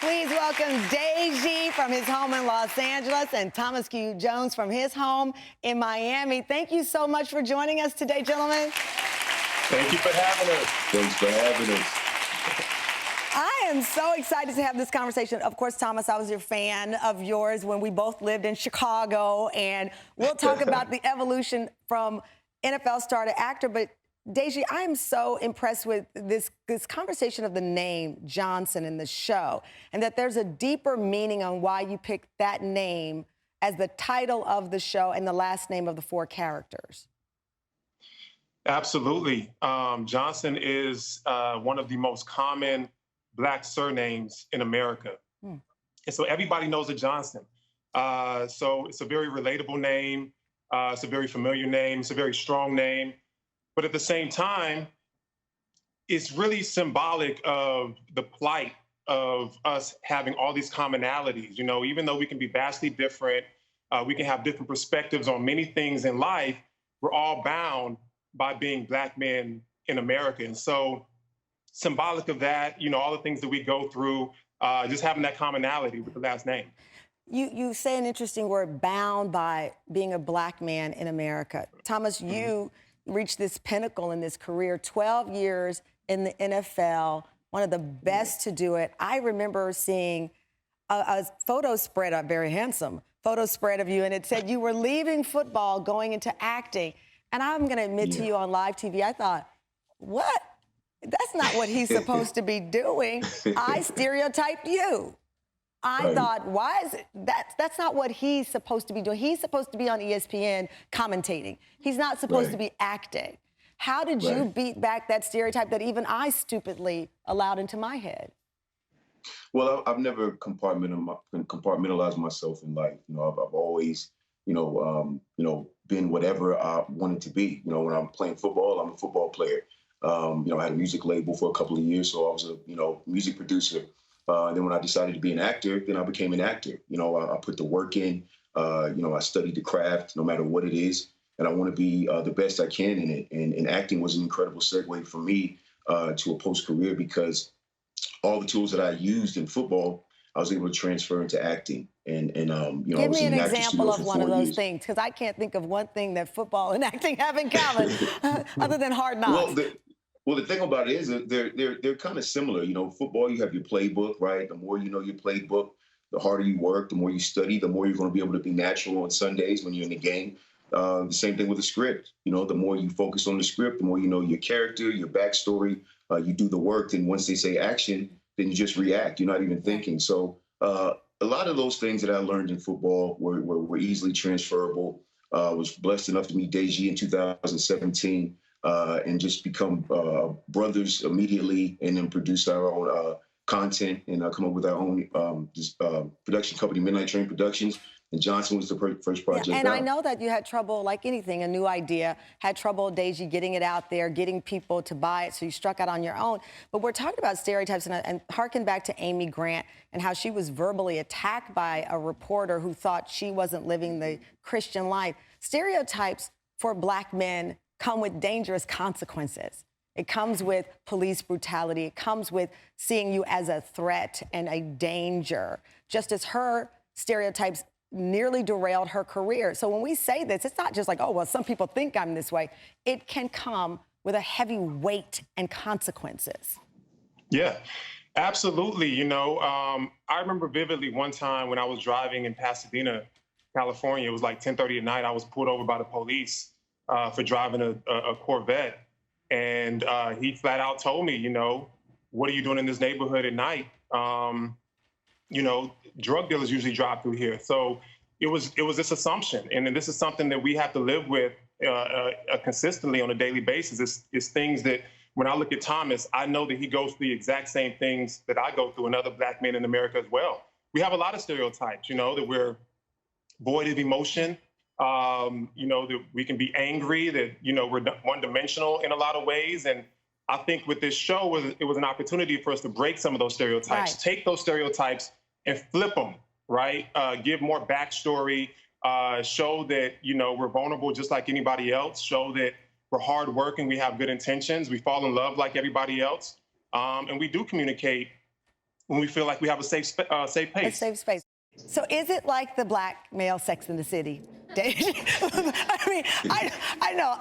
Please welcome Deji from his home in Los Angeles and Thomas Q. Jones from his home in Miami. Thank you so much for joining us today, gentlemen. Thank you for having us. Thanks for having us. I am so excited to have this conversation. Of course, Thomas, I was a fan of yours when we both lived in Chicago, and we'll talk about the evolution from NFL star to actor. But Deji, I am so impressed with this conversation of the name Johnson in the show, and that there's a deeper meaning on why you picked that name as the title of the show and the last name of the four characters. Absolutely. Johnson is one of the most common Black surnames in America. And so everybody knows a Johnson. So it's a very relatable name. It's a very familiar name. It's a very strong name. But at the same time, it's really symbolic of the plight of us having all these commonalities. You know, even though we can be vastly different, we can have different perspectives on many things in life, we're all bound by being Black men in America. And so symbolic of that, you know, all the things that we go through, just having that commonality with the last name. You say an interesting word, bound by being a Black man in America. Thomas, you reached this pinnacle in this career, 12 years in the NFL, one of the best to do it. I remember seeing a photo spread, a very handsome photo spread of you, and it said you were leaving football, going into acting. And I'm going to admit to you on live TV, I thought, what? That's not what he's supposed to be doing. I stereotyped you. I thought, why is it? That's not what he's supposed to be doing. He's supposed to be on ESPN commentating. He's not supposed to be acting. How did you beat back that stereotype that even I stupidly allowed into my head? Well, I've never compartmentalized myself in life. You know, I've always, been whatever I wanted to be. You know, when I'm playing football, I'm a football player. I had a music label for a couple of years, so I was a, music producer. And then when I decided to be an actor, then I became an actor. You know, I put the work in. I studied the craft, no matter what it is, and I want to be the best I can in it. And acting was an incredible segue for me to a post-career, because all the tools that I used in football, I was able to transfer into acting. Give me an example of one of those things, because I can't think of one thing that football and acting have in common other than Hard Knocks. Well, the thing about it is that they're kind of similar. You know, football, you have your playbook, right? The more you know your playbook, the harder you work, the more you study, the more you're going to be able to be natural on Sundays when you're in the game. The same thing with the script. You know, the more you focus on the script, the more you know your character, your backstory, you do the work. And once they say action, then you just react. You're not even thinking. So a lot of those things that I learned in football were easily transferable. I was blessed enough to meet Deji in 2017. And just become brothers immediately, and then produce our own content and come up with our own production company, Midnight Train Productions. And Johnson was the first project. And I know that you had trouble, like anything, a new idea, had trouble, Deji, getting it out there, getting people to buy it, so you struck out on your own. But we're talking about stereotypes, and harken back to Amy Grant and how she was verbally attacked by a reporter who thought she wasn't living the Christian life. Stereotypes for Black men come with dangerous consequences. It comes with police brutality. It comes with seeing you as a threat and a danger, just as her stereotypes nearly derailed her career. So when we say this, it's not just like, oh, well, some people think I'm this way. It can come with a heavy weight and consequences. Yeah, absolutely. You know, I remember vividly one time when I was driving in Pasadena, California. It was like 10:30 at night. I was pulled over by the police for driving a Corvette. And he flat out told me, you know, what are you doing in this neighborhood at night? Drug dealers usually drive through here. So it was this assumption. And this is something that we have to live with consistently on a daily basis. It's things that when I look at Thomas, I know that he goes through the exact same things that I go through, and other Black men in America as well. We have a lot of stereotypes, you know, that we're void of emotion, that we can be angry, that, you know, we're one-dimensional in a lot of ways. And I think with this show, it was an opportunity for us to break some of those stereotypes, take those stereotypes and flip them, right? Give more backstory, show that, you know, we're vulnerable just like anybody else, show that we're hardworking, we have good intentions, we fall in love like everybody else. And we do communicate when we feel like we have a safe A pace. safe space. So is it like the black male Sex in the City? I mean, I know,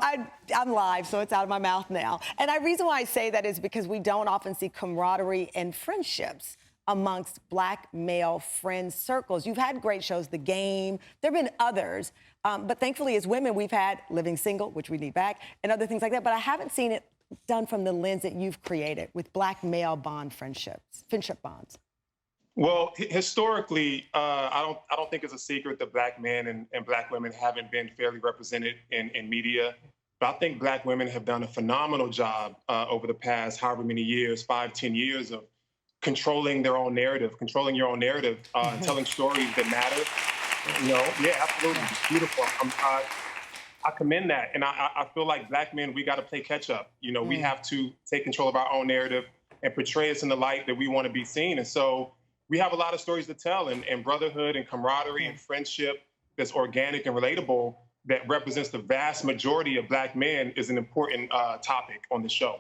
I'm live, so it's out of my mouth now. And the reason why I say that is because we don't often see camaraderie and friendships amongst black male friend circles. You've had great shows, The Game. There have been others. But thankfully, as women, we've had Living Single, which we need back, and other things like that. But I haven't seen it done from the lens that you've created with black male friendship bonds. Well, historically, I don't think it's a secret that black men and black women haven't been fairly represented in media. But I think black women have done a phenomenal job over the past however many years, 5, 10 years, of controlling their own narrative, controlling your own narrative, and telling stories that matter. Yeah, absolutely. It's beautiful. I commend that. And I feel like black men, we got to play catch up. We have to take control of our own narrative and portray us in the light that we want to be seen. And so we have a lot of stories to tell, and brotherhood and camaraderie and friendship that's organic and relatable that represents the vast majority of black men is an important topic on the show.